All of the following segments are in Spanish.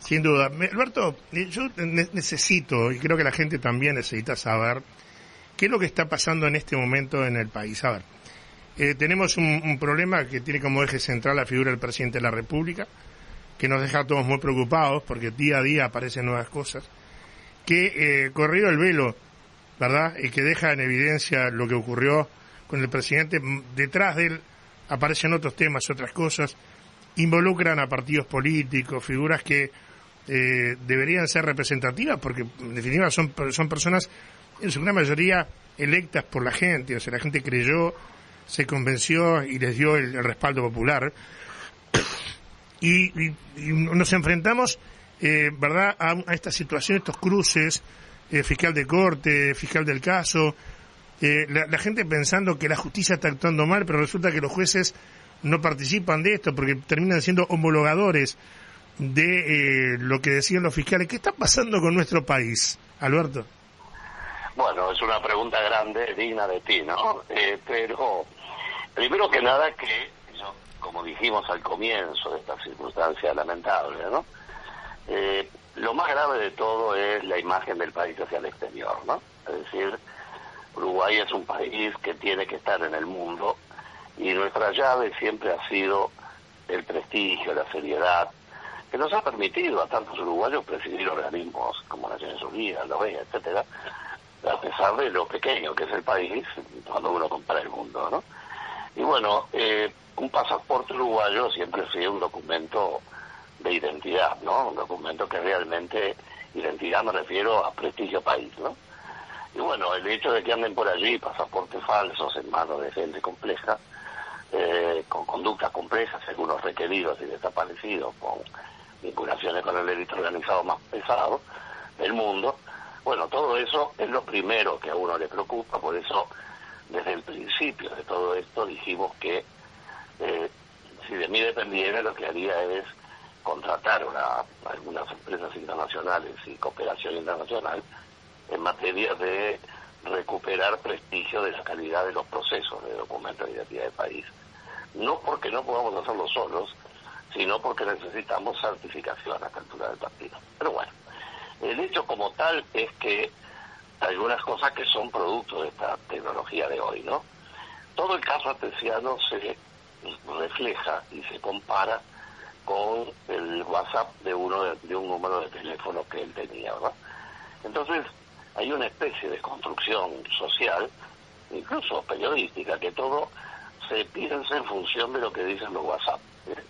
Sin duda. Alberto, yo necesito, y creo que la gente también necesita saber, qué es lo que está pasando en este momento en el país. A ver, tenemos un problema que tiene como eje central la figura del presidente de la República, que nos deja a todos muy preocupados, porque día a día aparecen nuevas cosas, que corrido el velo, ¿verdad?, y que deja en evidencia lo que ocurrió con el presidente. Detrás de él aparecen otros temas, otras cosas, involucran a partidos políticos, figuras que deberían ser representativas, porque en definitiva son personas, en su gran mayoría, electas por la gente. O sea, la gente creyó, se convenció y les dio el respaldo popular. Y nos enfrentamos, ¿verdad?, a esta situación, estos cruces, fiscal de corte, fiscal del caso, la gente pensando que la justicia está actuando mal, pero resulta que los jueces no participan de esto porque terminan siendo homologadores de lo que decían los fiscales. ¿Qué está pasando con nuestro país, Alberto? Bueno, es una pregunta grande, digna de ti, ¿no? Pero, primero que nada, que como dijimos al comienzo de esta circunstancia lamentable, ¿no? Lo más grave de todo es la imagen del país hacia el exterior, ¿no? Es decir, Uruguay es un país que tiene que estar en el mundo, y nuestra llave siempre ha sido el prestigio, la seriedad, que nos ha permitido a tantos uruguayos presidir organismos como Naciones Unidas, la OEA, etcétera, a pesar de lo pequeño que es el país cuando uno compara el mundo, ¿no? Y bueno, un pasaporte uruguayo siempre ha sido un documento de identidad, ¿no? Un documento que realmente, identidad me refiero a prestigio país, ¿no? Y bueno, el hecho de que anden por allí pasaportes falsos en manos de gente compleja, con conductas complejas, algunos requeridos y desaparecidos, con vinculaciones con el delito organizado más pesado del mundo, bueno, todo eso es lo primero que a uno le preocupa. Por eso, desde el principio de todo esto, dijimos que si de mí dependiera, lo que haría es contratar algunas empresas internacionales y cooperación internacional en materia de recuperar prestigio de la calidad de los procesos de documentos de identidad de país. No porque no podamos hacerlo solos, sino porque necesitamos certificación a esta altura del partido. Pero bueno, el hecho como tal es que hay algunas cosas que son producto de esta tecnología de hoy, ¿no? Todo el caso Atesiano se refleja y se compara con el WhatsApp de un número de teléfono que él tenía, ¿verdad? Entonces, hay una especie de construcción social, incluso periodística, que todo se piensa en función de lo que dicen los WhatsApp,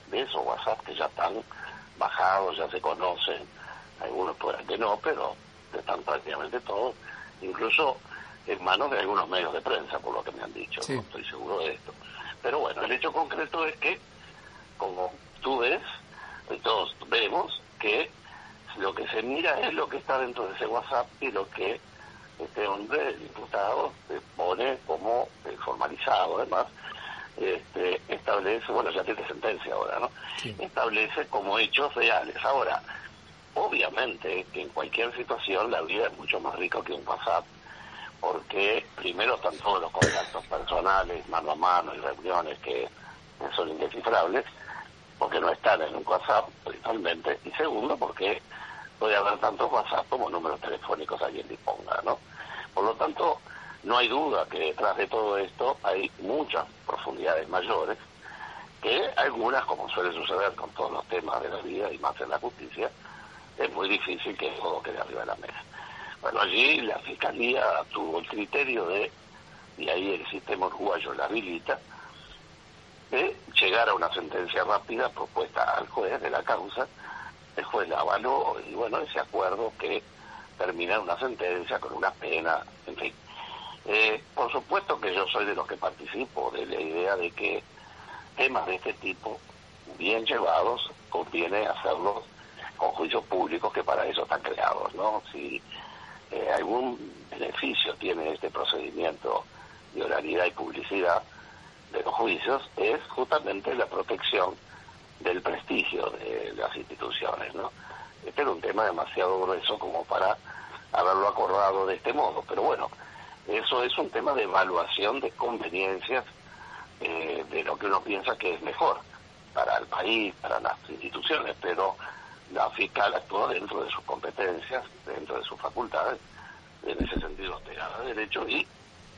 de esos WhatsApp que ya están bajados, ya se conocen, algunos pueden que no, pero están prácticamente todos, incluso en manos de algunos medios de prensa, por lo que me han dicho, sí. No estoy seguro de esto. Pero bueno, el hecho concreto es que, como tú ves, y todos vemos, que lo que se mira es lo que está dentro de ese WhatsApp y lo que este hombre, el diputado, pone como formalizado, además, establece, bueno, ya tiene sentencia ahora, ¿no? Sí. Establece como hechos reales. Ahora, obviamente que en cualquier situación la vida es mucho más rica que un WhatsApp, porque primero están todos los contactos personales, mano a mano, y reuniones que son indescifrables, porque no están en un WhatsApp principalmente, y segundo porque puede haber tantos WhatsApp como números telefónicos alguien disponga, ¿no? Por lo tanto, no hay duda que detrás de todo esto hay muchas profundidades mayores, que algunas, como suele suceder con todos los temas de la vida y más en la justicia, es muy difícil que todo quede arriba de la mesa. Bueno, allí la Fiscalía tuvo el criterio y ahí el sistema uruguayo la habilita, de llegar a una sentencia rápida propuesta al juez de la causa. El juez la avaló y bueno, ese acuerdo que termina en una sentencia con una pena, en fin. Por supuesto que yo soy de los que participo de la idea de que temas de este tipo, bien llevados, conviene hacerlos con juicios públicos, que para eso están creados, ¿no? Si algún beneficio tiene este procedimiento de oralidad y publicidad de los juicios, es justamente la protección del prestigio de las instituciones, ¿no? Este era un tema demasiado grueso como para haberlo acordado de este modo, pero bueno, eso es un tema de evaluación de conveniencias, de lo que uno piensa que es mejor para el país, para las instituciones, pero la fiscal actuó dentro de sus competencias, dentro de sus facultades, en ese sentido pegada de derecho, y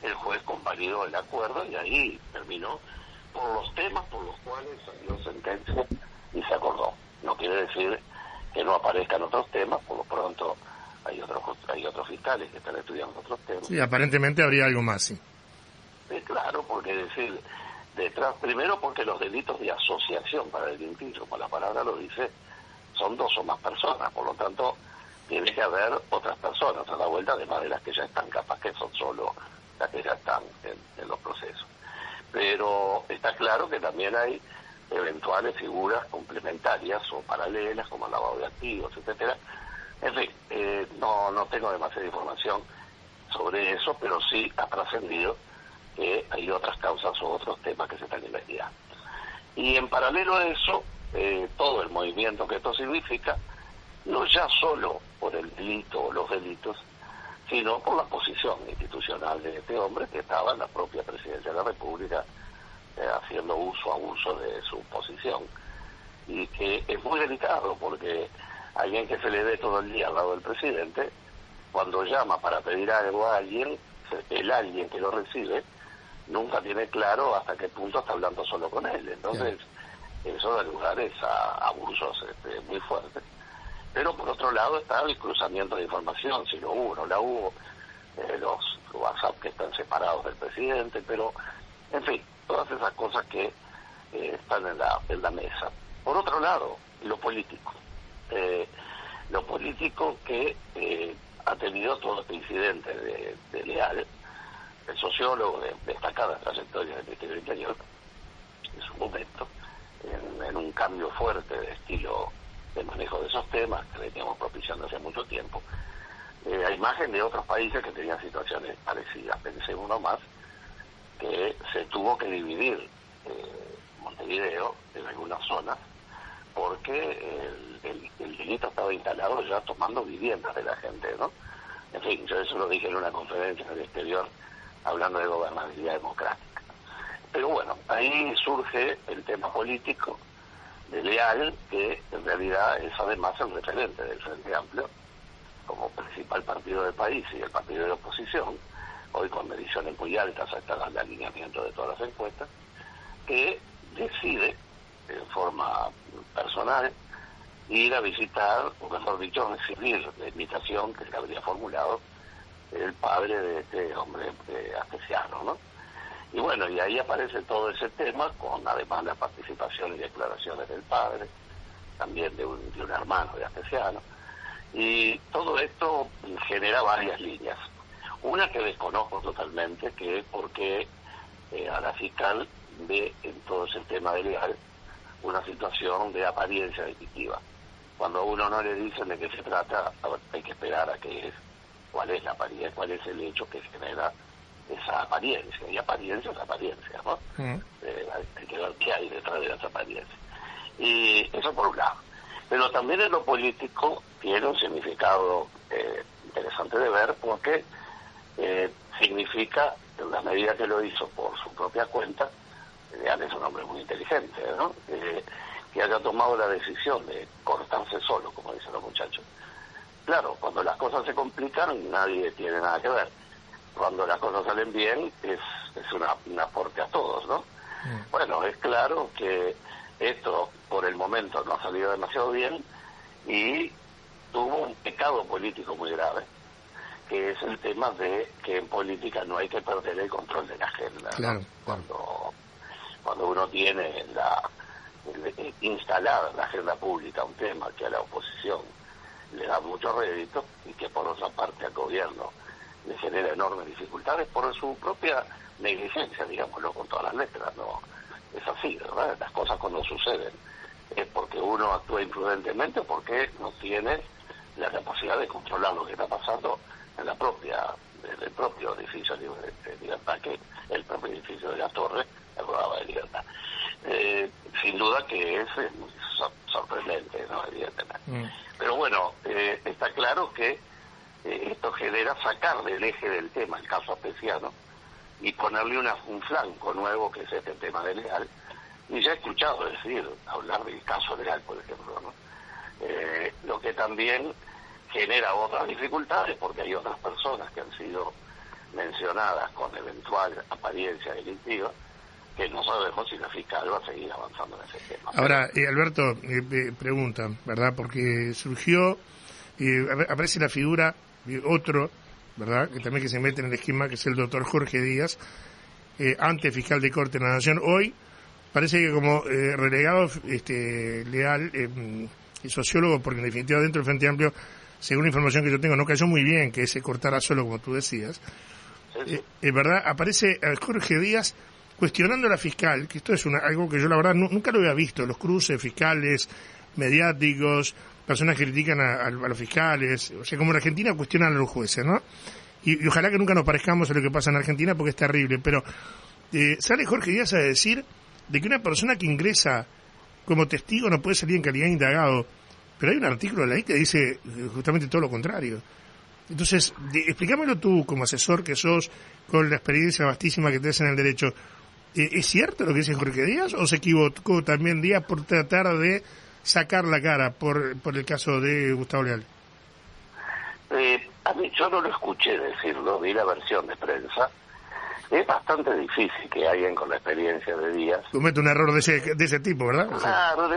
el juez convalidó el acuerdo y ahí terminó por los temas por los cuales salió sentencia y se acordó. No quiere decir que no aparezcan otros temas, por lo pronto hay otros fiscales que están estudiando otros temas. Sí, aparentemente habría algo más, sí. Claro, porque decir, detrás, primero porque los delitos de asociación para delinquir, como la palabra lo dice, son 2 o más personas, por lo tanto tiene que haber otras personas a la vuelta, además de las que ya están, capaz que son solo las que ya están en los procesos. Pero está claro que también hay eventuales figuras complementarias o paralelas, como el lavado de activos, etcétera. En fin, no tengo demasiada información sobre eso, pero sí ha trascendido que hay otras causas o otros temas que se están investigando. Y en paralelo a eso, todo el movimiento que esto significa, no ya solo por el delito o los delitos, sino por la posición institucional de este hombre que estaba en la propia presidencia de la República, haciendo abuso de su posición, y que es muy delicado porque alguien que se le ve todo el día al lado del presidente, cuando llama para pedir algo a alguien, el alguien que lo recibe nunca tiene claro hasta qué punto está hablando solo con él. Entonces, eso da lugares a abusos muy fuertes. Pero por otro lado está el cruzamiento de información, si lo hubo o no la hubo, los WhatsApp que están separados del presidente, pero, en fin, todas esas cosas que están en la mesa. Por otro lado, lo político. Lo político que ha tenido todo este incidente de Leal, el sociólogo de destacada trayectoria del Ministerio del Interior, en su momento, en un cambio fuerte de estilo de manejo de esos temas que veníamos propiciando hace mucho tiempo, a imagen de otros países que tenían situaciones parecidas. Pensé uno más, que se tuvo que dividir Montevideo en algunas zonas porque el delito estaba instalado ya tomando viviendas de la gente, ¿no? En fin, yo eso lo dije en una conferencia en el exterior hablando de gobernabilidad democrática. Pero bueno, ahí surge el tema político de Leal, que en realidad es además el referente del Frente Amplio como principal partido del país y el partido de la oposición, hoy con mediciones muy altas hasta el alineamiento de todas las encuestas, que decide en forma personal ir a visitar, o mejor dicho, recibir la invitación que le habría formulado el padre de este hombre astesiano, ¿no? Y bueno, y ahí aparece todo ese tema, con además la participación y declaraciones del padre, también de un hermano de Astesiano, y todo esto genera varias líneas. Una que desconozco totalmente, que es porque a la fiscal ve en todo ese tema de Leal una situación de apariencia delictiva. Cuando a uno no le dicen de qué se trata, hay que esperar a qué es, cuál es la apariencia, cuál es el hecho que genera esa apariencia, y apariencia es apariencia, ¿no? Hay que ver qué hay detrás de las apariencias. Y eso por un lado. Pero también en lo político tiene un significado interesante de ver, porque significa, en la medida que lo hizo por su propia cuenta, Leal es un hombre muy inteligente, ¿no? Que haya tomado la decisión de cortarse solo, como dicen los muchachos. Claro, cuando las cosas se complican, nadie tiene nada que ver. Cuando las cosas salen bien, es un aporte a todos, ¿no? Bueno, es claro que esto, por el momento, no ha salido demasiado bien y tuvo un pecado político muy grave, que es el tema de que en política no hay que perder el control de la agenda, ¿no? Claro. Cuando uno tiene instalada en la agenda pública un tema que a la oposición le da mucho rédito y que por otra parte al gobierno le genera enormes dificultades por su propia negligencia, digámoslo con todas las letras, no es así, ¿verdad? Las cosas cuando suceden es porque uno actúa imprudentemente o porque no tiene la capacidad de controlar lo que está pasando en el propio edificio de Libertad, que el propio edificio de la Torre, la Rodada de Libertad. Sin duda que es muy sorprendente, ¿no? Evidentemente. Pero bueno, está claro que esto genera sacar del eje del tema el caso astesiano y ponerle un flanco nuevo, que es este tema de Leal. Y ya he escuchado hablar del caso Leal, por ejemplo, ¿no? lo que también genera otras dificultades, porque hay otras personas que han sido mencionadas con eventual apariencia delictiva, que no sabemos si la fiscal va a seguir avanzando en ese tema. Ahora, Alberto, pregunta, ¿verdad? Porque surgió, aparece la figura de otro, ¿verdad? Que también que se mete en el esquema, que es el doctor Jorge Díaz, antes fiscal de Corte de la Nación. Hoy parece que como relegado leal y sociólogo, porque en definitiva dentro del Frente Amplio, según la información que yo tengo, no cayó muy bien que se cortara solo, como tú decías. Sí. ¿Verdad? Aparece Jorge Díaz cuestionando a la fiscal, que esto es algo que yo la verdad nunca lo había visto, los cruces fiscales, mediáticos, personas que critican a los fiscales, o sea, como en Argentina cuestionan a los jueces, ¿no? Y ojalá que nunca nos parezcamos a lo que pasa en Argentina porque es terrible, pero sale Jorge Díaz a decir de que una persona que ingresa como testigo no puede salir en calidad de indagado, pero hay un artículo de la ley que dice justamente todo lo contrario. Entonces, explícamelo tú, como asesor que sos, con la experiencia vastísima que tenés en el derecho. ¿Es cierto lo que dice Jorge Díaz o se equivocó también Díaz por tratar de sacar la cara por el caso de Gustavo Leal? A mí yo no lo escuché decirlo, vi la versión de prensa. Es bastante difícil que alguien con la experiencia de Díaz comete un error de ese tipo, ¿verdad? Claro,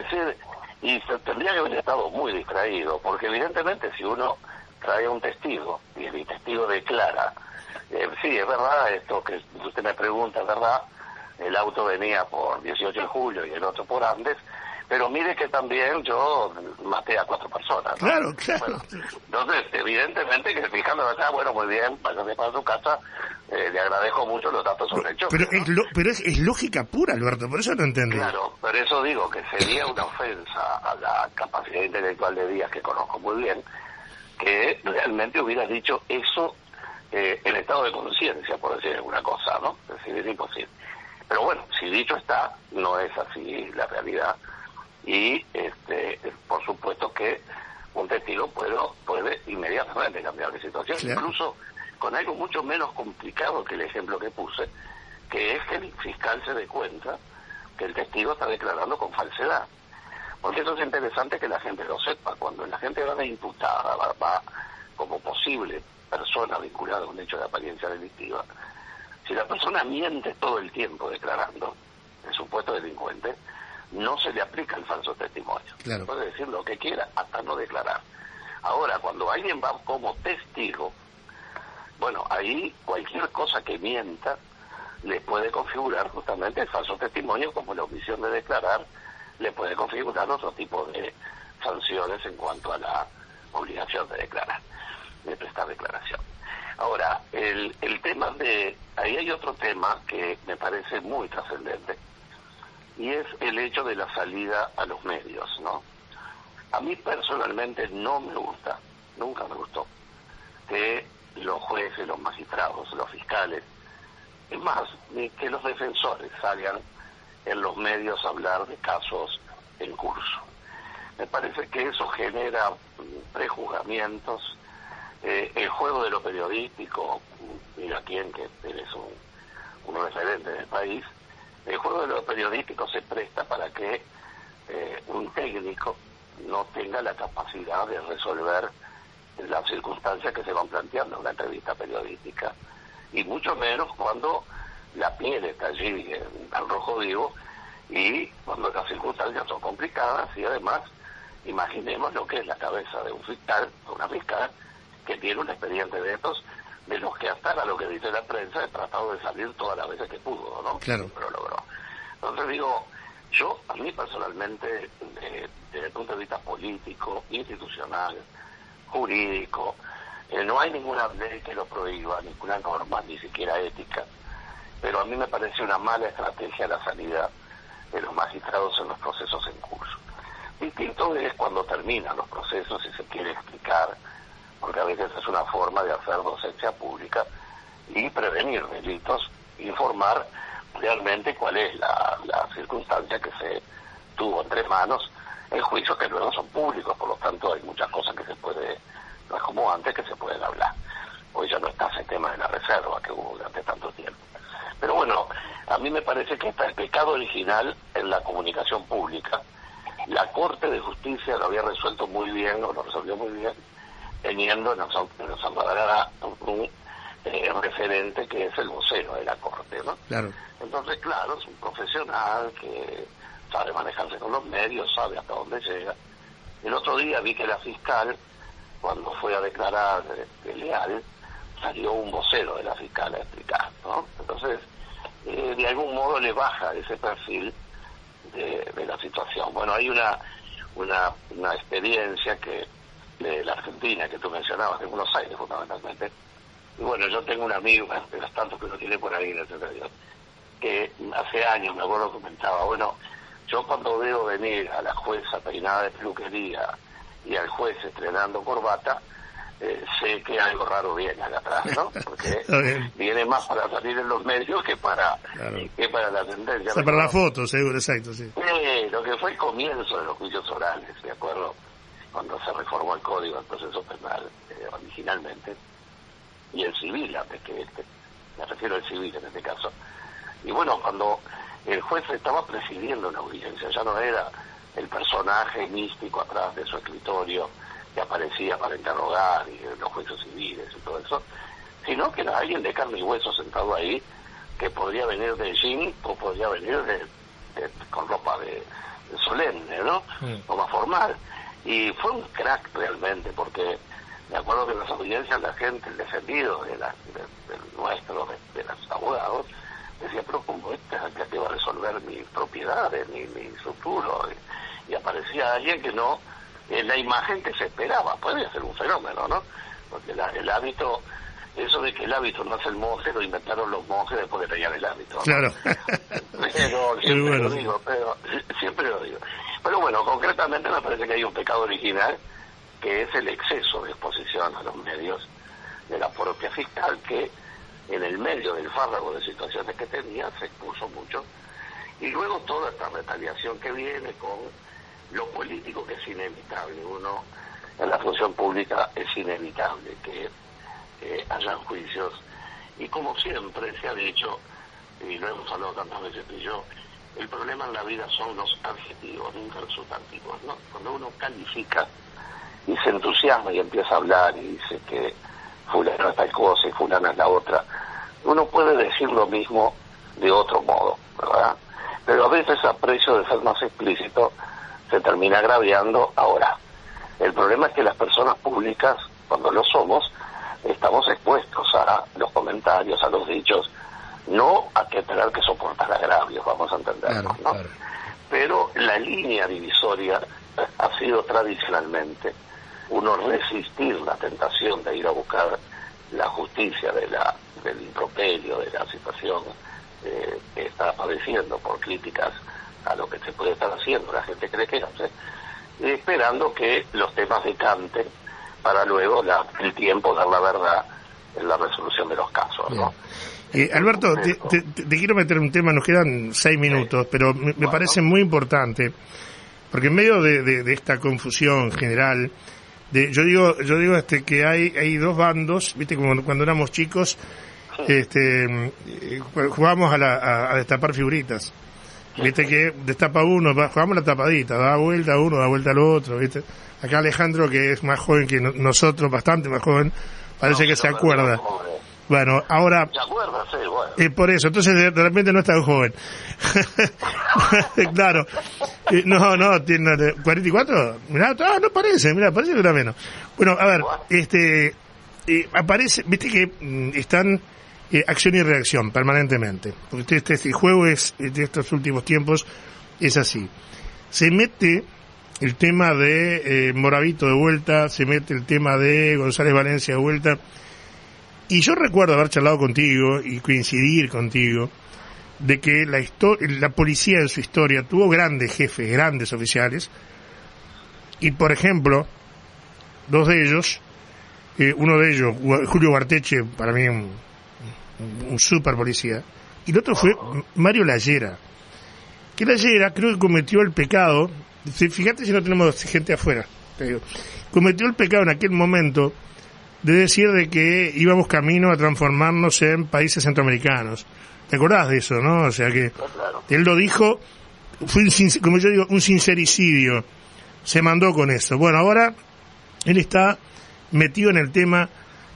y se tendría que haber estado muy distraído, porque evidentemente si uno trae a un testigo y el testigo declara, sí, es verdad esto que usted me pregunta, es verdad, el auto venía por 18 de julio y el otro por Andes, pero mire que también yo maté a 4 personas, ¿no? Claro. Bueno, entonces, evidentemente que el fiscal me va a decir, bueno, muy bien, váyase para su casa, le agradezco mucho los datos sobre el choque. Pero es lógica pura, Alberto, por eso no entendí. Claro, por eso digo que sería una ofensa a la capacidad intelectual de Díaz, que conozco muy bien, que realmente hubiera dicho eso en estado de conciencia, por decir alguna cosa, ¿no? Es decir, es imposible. Pero bueno, si dicho está, no es así la realidad. Y por supuesto que un testigo puede inmediatamente cambiar de situación, claro. Incluso con algo mucho menos complicado que el ejemplo que puse, que es que el fiscal se dé cuenta que el testigo está declarando con falsedad. Porque eso es interesante que la gente lo sepa. Cuando la gente va de imputada, va como posible persona vinculada a un hecho de apariencia delictiva, si la persona miente todo el tiempo declarando, el supuesto delincuente, no se le aplica el falso testimonio. Claro. Puede decir lo que quiera hasta no declarar. Ahora, cuando alguien va como testigo, bueno, ahí cualquier cosa que mienta le puede configurar justamente el falso testimonio, como la omisión de declarar le puede configurar otro tipo de sanciones en cuanto a la obligación de declarar, de prestar declaración. Ahora, el tema ahí hay otro tema que me parece muy trascendente, y es el hecho de la salida a los medios, ¿no? A mí personalmente no me gusta, nunca me gustó, que los jueces, los magistrados, los fiscales, es más, ni que los defensores salgan en los medios a hablar de casos en curso. Me parece que eso genera prejuzgamientos, el juego de lo periodístico, mira quién que eres un referente del país, el juego de lo periodístico se presta para que un técnico no tenga la capacidad de resolver las circunstancias que se van planteando en una entrevista periodística, y mucho menos cuando la piel está allí al rojo vivo y cuando las circunstancias son complicadas. Y además, imaginemos lo que es la cabeza de un fiscal, de una fiscal, que tiene un expediente de estos, de los que hasta a lo que dice la prensa, he tratado de salir todas las veces que pudo, ¿no? Claro. Pero logró. Entonces digo, a mí personalmente, desde el punto de vista político, institucional, jurídico, no hay ninguna ley que lo prohíba, ninguna norma, ni siquiera ética, pero a mí me parece una mala estrategia la salida de los magistrados en los procesos en curso. Distinto es cuando terminan los procesos y se quiere explicar, porque a veces es una forma de hacer docencia pública y prevenir delitos, informar realmente cuál es la circunstancia que se tuvo entre manos en juicios que luego son públicos, por lo tanto hay muchas cosas que no es como antes, que se pueden hablar. Hoy ya no está ese tema de la reserva que hubo durante tanto tiempo. Pero bueno, a mí me parece que está el pecado original en la comunicación pública, la Corte de Justicia lo había resuelto muy bien, o lo resolvió muy bien, teniendo en el Salvador un referente que es el vocero de la Corte, ¿no? Claro. Entonces, claro, es un profesional que sabe manejarse con los medios, sabe hasta dónde llega. El otro día vi que la fiscal, cuando fue a declarar leal, salió un vocero de la fiscal a explicar, ¿no? Entonces, de algún modo le baja ese perfil de la situación. Bueno, hay una experiencia que de la Argentina que tú mencionabas, de Buenos Aires fundamentalmente. Y bueno, yo tengo un amigo, de los tantos que uno tiene por ahí en el territorio, que hace años, me acuerdo, comentaba, bueno, yo cuando veo venir a la jueza peinada de peluquería y al juez estrenando corbata, sé que algo raro viene acá atrás, ¿no? Porque viene más para salir en los medios que para la tendencia. O sea, para la foto, seguro, exacto, sí. Lo que fue el comienzo de los juicios orales, de acuerdo, cuando se reformó el Código del Proceso Penal originalmente, y el civil antes que este, me refiero al civil en este caso. Y bueno, cuando el juez estaba presidiendo una audiencia, ya no era el personaje místico atrás de su escritorio que aparecía para interrogar y los juicios civiles y todo eso, sino que era alguien de carne y hueso sentado ahí, que podría venir de jean o podría venir con ropa de solemne, ¿no? O más formal. Y fue un crack realmente, porque me acuerdo que en las audiencias la gente, el defendido de los abogados, decía, pero ¿cómo este es el que va a resolver mis propiedades, mi futuro? Y aparecía alguien que no, en la imagen que se esperaba. Podría ser un fenómeno, ¿no? Porque el hábito, eso de que el hábito no es el monje, lo inventaron los monjes después de tallar el hábito, ¿no? Claro. Pero siempre lo digo. Pero bueno, concretamente me parece que hay un pecado original, que es el exceso de exposición a los medios de la propia fiscal, que en el medio del fárrago de situaciones que tenía se expuso mucho, y luego toda esta retaliación que viene con lo político, que es inevitable. Uno en la función pública es inevitable que hayan juicios, y como siempre se ha dicho, y lo hemos hablado tantas veces tú y yo, el problema en la vida son los adjetivos, nunca los sustantivos, ¿no? Cuando uno califica y se entusiasma y empieza a hablar y dice que fulano es tal cosa y fulano es la otra, uno puede decir lo mismo de otro modo, ¿verdad? Pero a veces, a precio de ser más explícito, se termina agraviando. Ahora, el problema es que las personas públicas, cuando lo somos, estamos expuestos a los comentarios, a los dichos, no a que tener que soportar agravios, vamos a entendernos, ¿no? Claro. Pero la línea divisoria ha sido tradicionalmente uno resistir la tentación de ir a buscar la justicia del improperio, de la situación que está padeciendo por críticas a lo que se puede estar haciendo, la gente cree que hace, esperando que los temas decanten para luego el tiempo dar la verdad en la resolución de los casos, ¿no? Alberto, te quiero meter un tema, nos quedan 6 minutos, pero me parece muy importante, porque en medio de esta confusión general, yo digo que hay dos bandos, viste, como cuando éramos chicos, jugábamos a destapar figuritas, viste, que destapa uno, jugamos la tapadita, da vuelta a uno, da vuelta al otro, viste. Acá Alejandro, que es más joven que nosotros, bastante más joven, parece que se acuerda. Bueno, ahora... ¿Se acuerda? Sí, bueno. Por eso, entonces de repente no es tan joven. Claro. No, tiene 44. Mirá, parece que era menos. Bueno, a ver, aparece, viste que están acción y reacción permanentemente. Porque este juego de estos últimos tiempos es así. Se mete el tema de Moravito de vuelta, se mete el tema de González Valencia de vuelta. Y yo recuerdo haber charlado contigo y coincidir contigo de que la policía en su historia tuvo grandes jefes, grandes oficiales, y por ejemplo, dos de ellos, uno de ellos, Julio Barteche, para mí un super policía, y el otro fue Mario Lallera, que Lallera creo que cometió el pecado, fíjate si no tenemos gente afuera, cometió el pecado en aquel momento de decir de que íbamos camino a transformarnos en países centroamericanos. ¿Te acordás de eso, no? O sea que él lo dijo fue, como yo digo, un sincericidio. Se mandó con eso. Bueno, ahora él está metido en el tema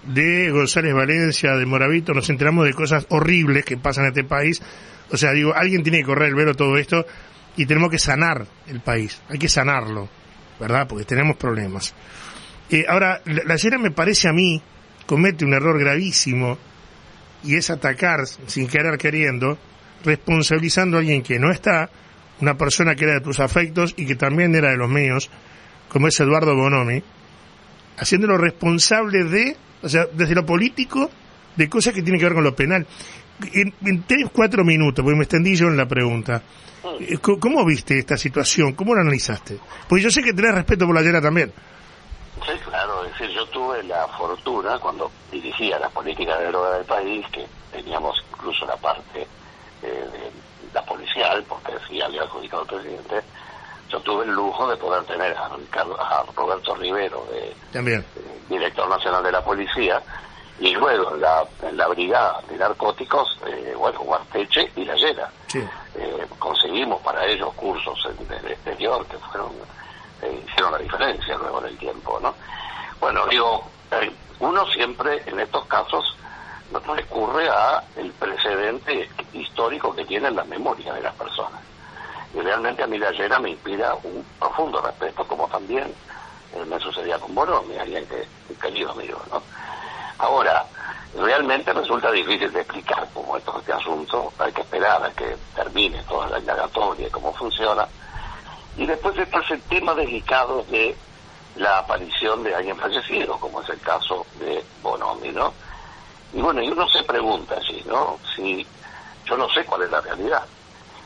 de González Valencia, de Moravito. Nos enteramos de cosas horribles que pasan en este país. O sea, digo, alguien tiene que correr el velo todo esto y tenemos que sanar el país. Hay que sanarlo, ¿verdad? Porque tenemos problemas. Ahora, la Llera, me parece a mí, comete un error gravísimo, y es atacar, sin querer queriendo, responsabilizando a alguien que no está, una persona que era de tus afectos y que también era de los míos, como es Eduardo Bonomi, haciéndolo responsable de, o sea, desde lo político, de cosas que tienen que ver con lo penal. En 3-4 minutos, porque me extendí yo en la pregunta, ¿cómo viste esta situación? ¿Cómo la analizaste? Porque yo sé que tenés respeto por la Llera también. Sí, claro, es decir, yo tuve la fortuna, cuando dirigía las políticas de droga del país, que teníamos incluso la parte de la policial, porque sí había adjudicado el presidente, yo tuve el lujo de poder tener a Roberto Rivero, director nacional de la policía, y luego en la brigada de narcóticos, Guarteche y la Llera. Sí. Conseguimos para ellos cursos en el exterior que fueron hicieron la diferencia luego en el tiempo, ¿no? Bueno, digo, uno siempre en estos casos recurre a el precedente histórico que tiene en la memoria de las personas. Y realmente a mí la Llera me inspira un profundo respeto, como también me sucedía con Bonomi, alguien un querido amigo, ¿no? Ahora, realmente resulta difícil de explicar cómo es todo este asunto. Hay que esperar a que termine toda la indagatoria y cómo funciona. Y después está ese tema delicado de la aparición de alguien fallecido, como es el caso de Bonomi, ¿no? Y bueno, y uno se pregunta allí, ¿no? Si yo no sé cuál es la realidad.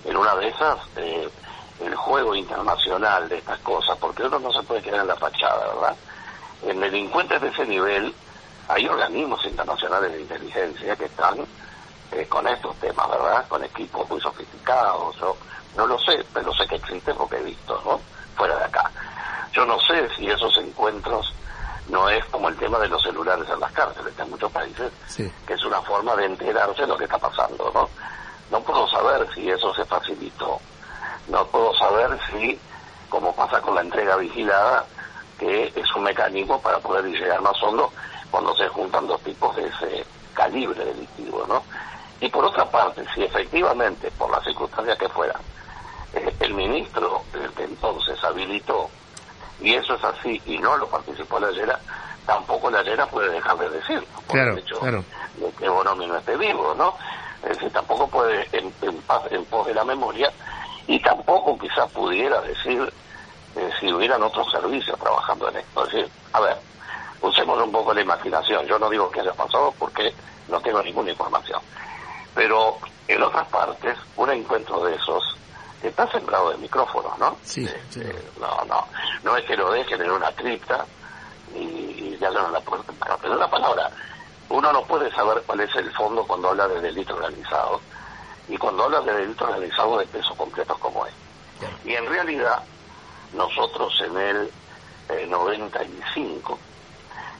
En una de esas, el juego internacional de estas cosas, porque uno no se puede quedar en la fachada, ¿verdad? En delincuentes de ese nivel hay organismos internacionales de inteligencia que están con estos temas, ¿verdad? Con equipos muy sofisticados. Yo no lo sé, pero sé que existe porque he visto, ¿no? Fuera de acá. Yo no sé si esos encuentros no es como el tema de los celulares en las cárceles, que en muchos países, sí, que es una forma de enterarse de lo que está pasando, ¿no? No puedo saber si eso se facilitó. No puedo saber si, como pasa con la entrega vigilada, que es un mecanismo para poder llegar más hondo cuando se juntan dos tipos de ese calibre delictivo, ¿no? Y por otra parte, si efectivamente, por las circunstancias que fueran, el ministro que entonces habilitó, y eso es así, y no lo participó la Llera, tampoco la Llera puede dejar de decirlo, por el hecho de que Bonomi no esté vivo, ¿no? Es decir, tampoco puede, en pos de la memoria, y tampoco quizás pudiera decir si hubieran otros servicios trabajando en esto. Es decir, a ver, usemos un poco la imaginación. Yo no digo que haya pasado porque no tengo ninguna información. Pero en otras partes, un encuentro de esos está sembrado de micrófonos, ¿no? Sí, sí. No es que lo dejen en una cripta y le abran la puerta. Pero una palabra, uno no puede saber cuál es el fondo cuando habla de delito organizado y cuando habla de delito organizado de pesos completos como es. Y en realidad, nosotros en el 95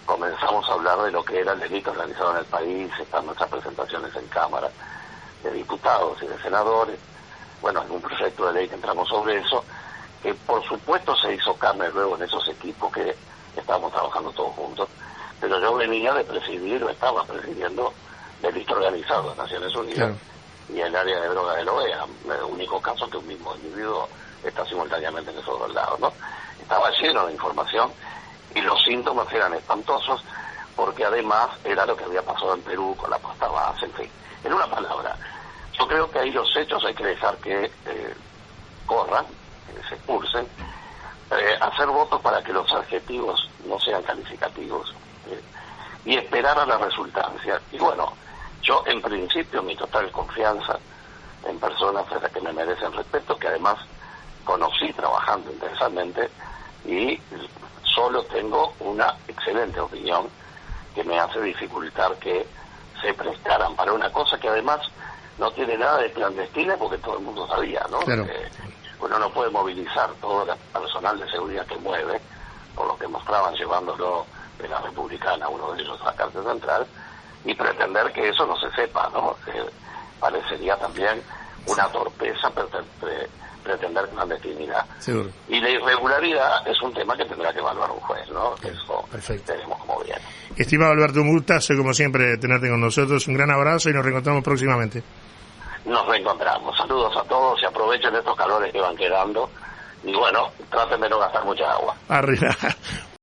comenzamos a hablar de lo que era el delito organizado en el país. Están nuestras presentaciones en Cámara de Diputados y de Senadores. Bueno, en un proyecto de ley que entramos sobre eso, que por supuesto se hizo carne luego en esos equipos que estábamos trabajando todos juntos, pero yo venía de presidir, o estaba presidiendo, delito organizado en Naciones Unidas, y el área de droga de la OEA, el único caso que un mismo individuo está simultáneamente en esos dos lados, ¿no? Estaba lleno de información y los síntomas eran espantosos, porque además era lo que había pasado en Perú con la pasta base, en fin. En una palabra, yo creo que ahí los hechos hay que dejar que corran, que se cursen, hacer votos para que los adjetivos no sean calificativos, y esperar a la resultancia. Y bueno, yo en principio mi total confianza en personas a las que me merecen respeto, que además conocí trabajando intensamente, y solo tengo una excelente opinión que me hace dificultar que se prestaran para una cosa que además no tiene nada de clandestina, porque todo el mundo sabía, ¿no? Claro. Uno no puede movilizar todo el personal de seguridad que mueve, por lo que mostraban llevándolo de la Republicana, uno de ellos a la cárcel central, y pretender que eso no se sepa, ¿no? Parecería también una torpeza pretender clandestinidad. Seguro. Y la irregularidad es un tema que tendrá que evaluar un juez, ¿no? Eso Perfecto. veremos cómo viene. Estimado Alberto, un gustazo como siempre tenerte con nosotros, un gran abrazo y nos reencontramos próximamente. Nos reencontramos. Saludos a todos y aprovechen estos calores que van quedando. Y bueno, traten de no gastar mucha agua. Arriba.